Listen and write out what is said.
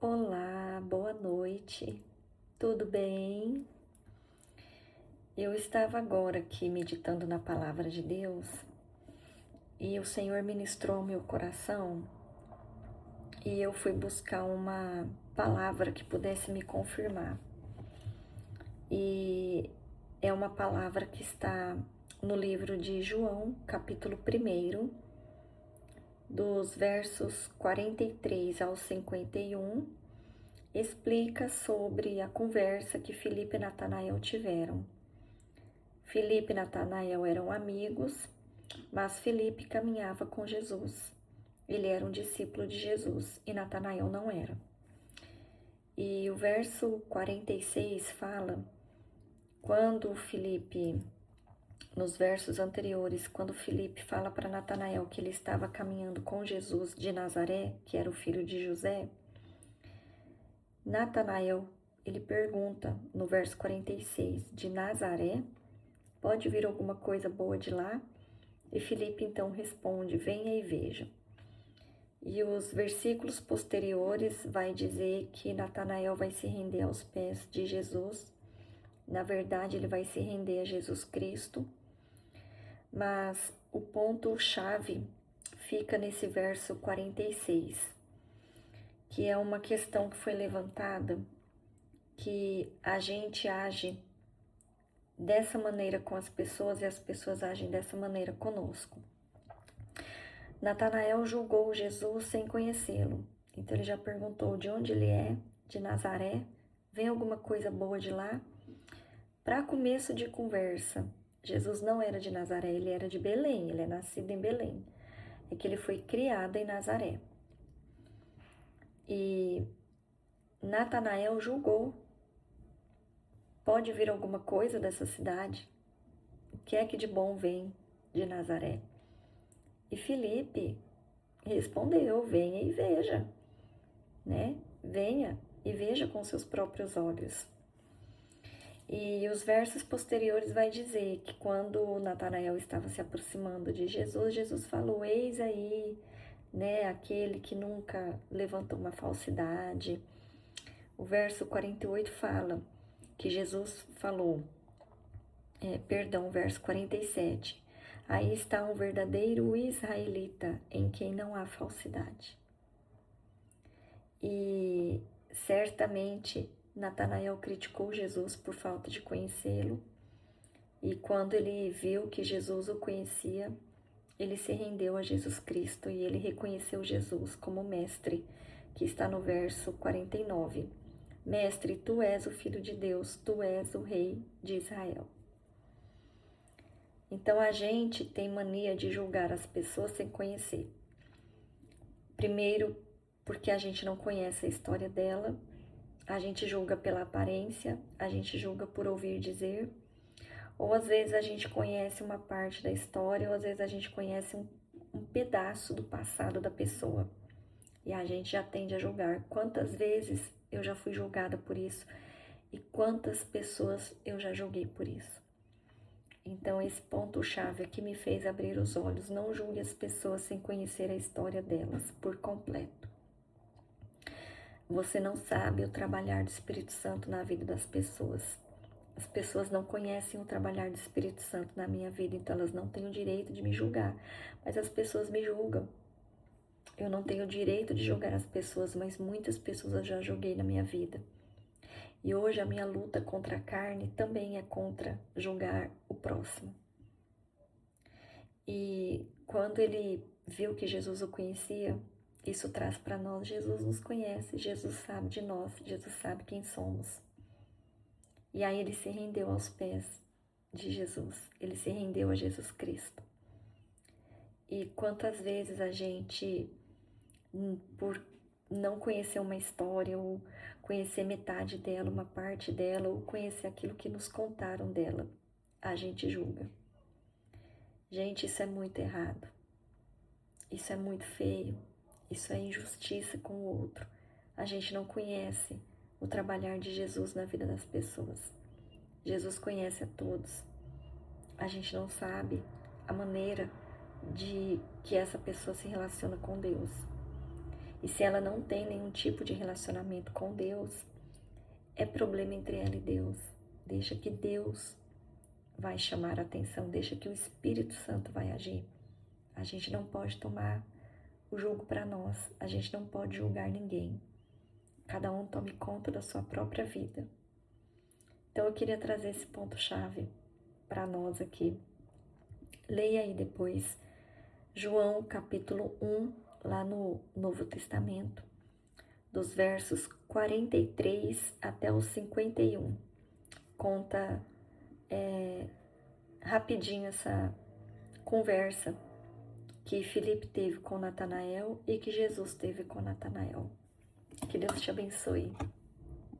Olá, boa noite, tudo bem? Eu estava agora aqui meditando na palavra de Deus e o Senhor ministrou ao meu coração e eu fui buscar uma palavra que pudesse me confirmar. E é uma palavra que está no livro de João, capítulo 1, dos versos 43 ao 51. Explica sobre a conversa que Filipe e Natanael tiveram. Filipe e Natanael eram amigos, mas Filipe caminhava com Jesus. Ele era um discípulo de Jesus e Natanael não era. E o verso 46 fala, nos versos anteriores, quando Filipe fala para Natanael que ele estava caminhando com Jesus de Nazaré, que era o filho de José, Natanael, ele pergunta no verso 46, de Nazaré, pode vir alguma coisa boa de lá? E Filipe então responde, venha e veja. E os versículos posteriores vai dizer que Natanael vai se render aos pés de Jesus. Na verdade, ele vai se render a Jesus Cristo. Mas o ponto-chave fica nesse verso 46, que é uma questão que foi levantada, que a gente age dessa maneira com as pessoas e as pessoas agem dessa maneira conosco. Natanael julgou Jesus sem conhecê-lo. Então ele já perguntou de onde ele é, de Nazaré, vem alguma coisa boa de lá? Para começo de conversa, Jesus não era de Nazaré, ele era de Belém, ele é nascido em Belém. É que ele foi criado em Nazaré. E Natanael julgou. Pode vir alguma coisa dessa cidade? O que é que de bom vem de Nazaré? E Filipe respondeu, venha e veja, né? Venha e veja com seus próprios olhos. E os versos posteriores vai dizer que quando Natanael estava se aproximando de Jesus, Jesus falou, eis aí, né, aquele que nunca levantou uma falsidade. O verso 48 fala que Jesus falou, o verso 47, aí está um verdadeiro israelita em quem não há falsidade. E certamente Natanael criticou Jesus por falta de conhecê-lo. E quando ele viu que Jesus o conhecia, ele se rendeu a Jesus Cristo e ele reconheceu Jesus como mestre, que está no verso 49. Mestre, tu és o Filho de Deus, tu és o Rei de Israel. Então a gente tem mania de julgar as pessoas sem conhecer. Primeiro, porque a gente não conhece a história dela, a gente julga pela aparência, a gente julga por ouvir dizer, ou às vezes a gente conhece uma parte da história, ou às vezes a gente conhece um pedaço do passado da pessoa. E a gente já tende a julgar. Quantas vezes eu já fui julgada por isso e quantas pessoas eu já julguei por isso. Então esse ponto-chave aqui me fez abrir os olhos. Não julgue as pessoas sem conhecer a história delas por completo. Você não sabe o trabalhar do Espírito Santo na vida das pessoas. As pessoas não conhecem o trabalhar do Espírito Santo na minha vida, então elas não têm o direito de me julgar. Mas as pessoas me julgam. Eu não tenho o direito de julgar as pessoas, mas muitas pessoas eu já julguei na minha vida. E hoje a minha luta contra a carne também é contra julgar o próximo. E quando ele viu que Jesus o conhecia, isso traz para nós, Jesus nos conhece, Jesus sabe de nós, Jesus sabe quem somos. E aí ele se rendeu aos pés de Jesus, ele se rendeu a Jesus Cristo. E quantas vezes a gente, por não conhecer uma história, ou conhecer metade dela, uma parte dela, ou conhecer aquilo que nos contaram dela, a gente julga. Gente, isso é muito errado. Isso é muito feio. Isso é injustiça com o outro. A gente não conhece o trabalhar de Jesus na vida das pessoas. Jesus conhece a todos. A gente não sabe a maneira de que essa pessoa se relaciona com Deus. E se ela não tem nenhum tipo de relacionamento com Deus, é problema entre ela e Deus. Deixa que Deus vai chamar a atenção, deixa que o Espírito Santo vai agir. A gente não pode tomar o julgo para nós, a gente não pode julgar ninguém. Cada um tome conta da sua própria vida. Então eu queria trazer esse ponto-chave para nós aqui. Leia aí depois João capítulo 1, lá no Novo Testamento, dos versos 43 até os 51. Conta rapidinho essa conversa que Filipe teve com Natanael e que Jesus teve com Natanael. Que Deus te abençoe.